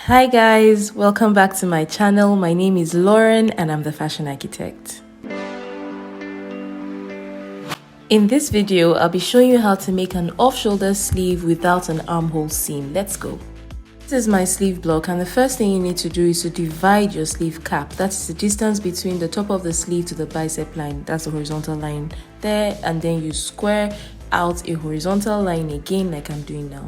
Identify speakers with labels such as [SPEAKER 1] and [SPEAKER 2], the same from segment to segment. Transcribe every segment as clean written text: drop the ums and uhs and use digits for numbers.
[SPEAKER 1] Hi guys, welcome back to my channel. My name is Lauren and I'm the fashion architect. In this video, I'll be showing you how to make an off-shoulder sleeve without an armhole seam. Let's go. This is my sleeve block, and the first thing you need to do is to divide your sleeve cap. That is the distance between the top of the sleeve to the bicep line. That's the horizontal line there, and then you square out a horizontal line again like I'm doing now.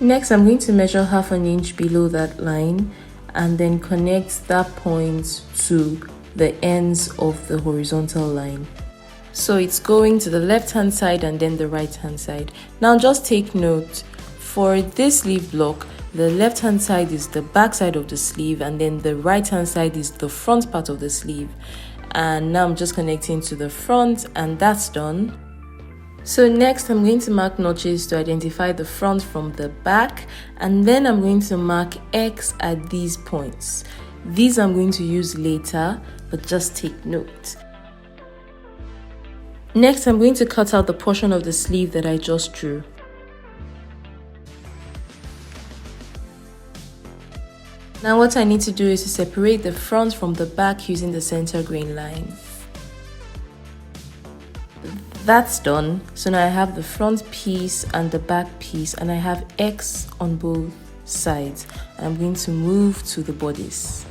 [SPEAKER 1] Next, I'm going to measure ½ inch below that line and then connect that point to the ends of the horizontal line. So it's going to the left hand side and then the right hand side. Now just take note, for this sleeve block, the left hand side is the back side of the sleeve and then the right hand side is the front part of the sleeve. And now I'm just connecting to the front and that's done. So next I'm going to mark notches to identify the front from the back, and then I'm going to mark X at these points. These I'm going to use later, but just take note. Next I'm going to cut out the portion of the sleeve that I just drew. Now what I need to do is to separate the front from the back using the center grain line. That's done. So now I have the front piece and the back piece, and I have X on both sides. I'm going to move to the bodice.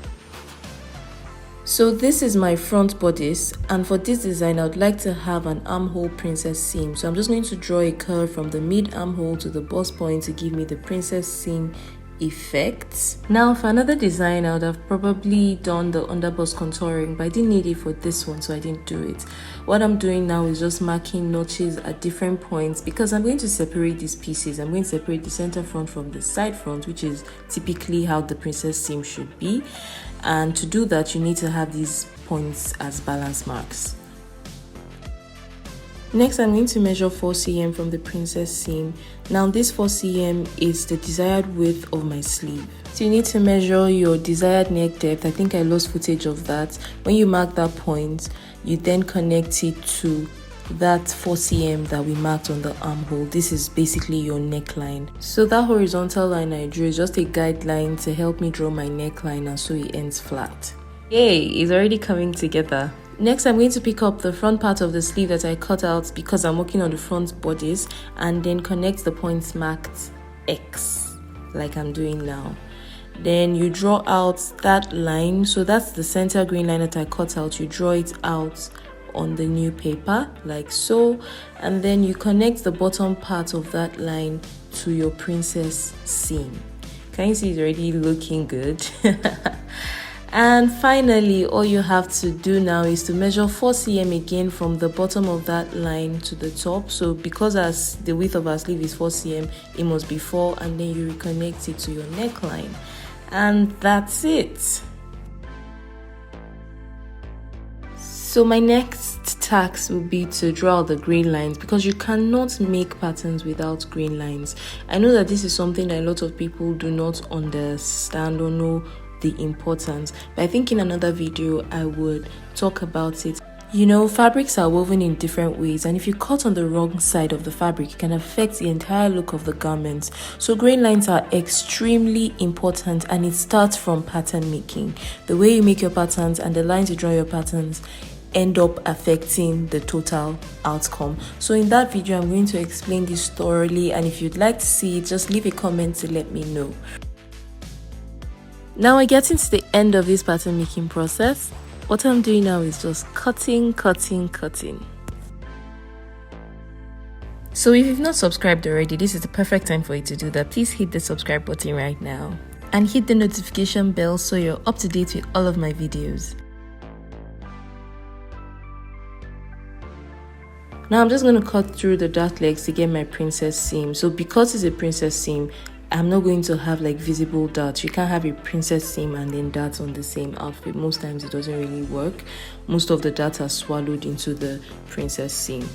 [SPEAKER 1] So this is my front bodice, and for this design I would like to have an armhole princess seam. So I'm just going to draw a curve from the mid armhole to the bust point to give me the princess seam effect. Now for another design I would have probably done the underbust contouring, but I didn't need it for this one, so I didn't do it. What I'm doing now is just marking notches at different points because I'm going to separate these pieces. I'm going to separate the center front from the side front, which is typically how the princess seam should be, and to do that you need to have these points as balance marks. Next, I'm going to measure 4 cm from the princess seam. Now this 4 cm is the desired width of my sleeve. So you need to measure your desired neck depth. I think I lost footage of that. When you mark that point, you then connect it to that 4 cm that we marked on the armhole. This is basically your neckline. So that horizontal line I drew is just a guideline to help me draw my neckline, and so it ends flat. Yay, it's already coming together. Next, I'm going to pick up the front part of the sleeve that I cut out because I'm working on the front bodice, and then connect the points marked X like I'm doing now. Then you draw out that line. So that's the center green line that I cut out. You draw it out on the new paper like so, and then you connect the bottom part of that line to your princess seam. Can you see it's already looking good? And finally, all you have to do now is to measure 4 cm again from the bottom of that line to the top. So because as the width of our sleeve is 4 cm, it must be 4, and then you reconnect it to your neckline. And that's it. So my next task will be to draw the green lines, because you cannot make patterns without green lines. I know that this is something that a lot of people do not understand or know the importance, but I think in another video I would talk about it. You know, fabrics are woven in different ways, and if you cut on the wrong side of the fabric, it can affect the entire look of the garments. So grain lines are extremely important, and it starts from pattern making. The way you make your patterns and the lines you draw your patterns end up affecting the total outcome. So in that video I'm going to explain this thoroughly, and if you'd like to see it, just leave a comment to let me know. Now we're getting to the end of this pattern making process. What I'm doing now is just cutting. So if you've not subscribed already, this is the perfect time for you to do that. Please hit the subscribe button right now and hit the notification bell so you're up to date with all of my videos. Now I'm just going to cut through the dart legs to get my princess seam. So because it's a princess seam, I'm not going to have like visible darts. You can't have a princess seam and then darts on the same outfit. Most times it doesn't really work. Most of the darts are swallowed into the princess seam.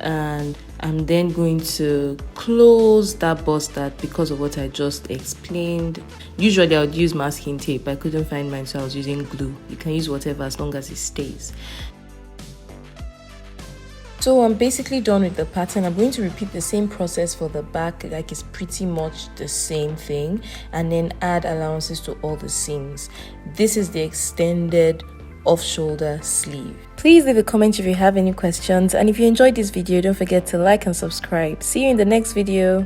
[SPEAKER 1] And I'm then going to close that bust dart because of what I just explained. Usually I would use masking tape. I couldn't find mine, so I was using glue. You can use whatever as long as it stays. So I'm basically done with the pattern. I'm going to repeat the same process for the back, like it's pretty much the same thing, and then add allowances to all the seams. This is the extended off-shoulder sleeve. Please leave a comment if you have any questions, and if you enjoyed this video, don't forget to like and subscribe. See you in the next video.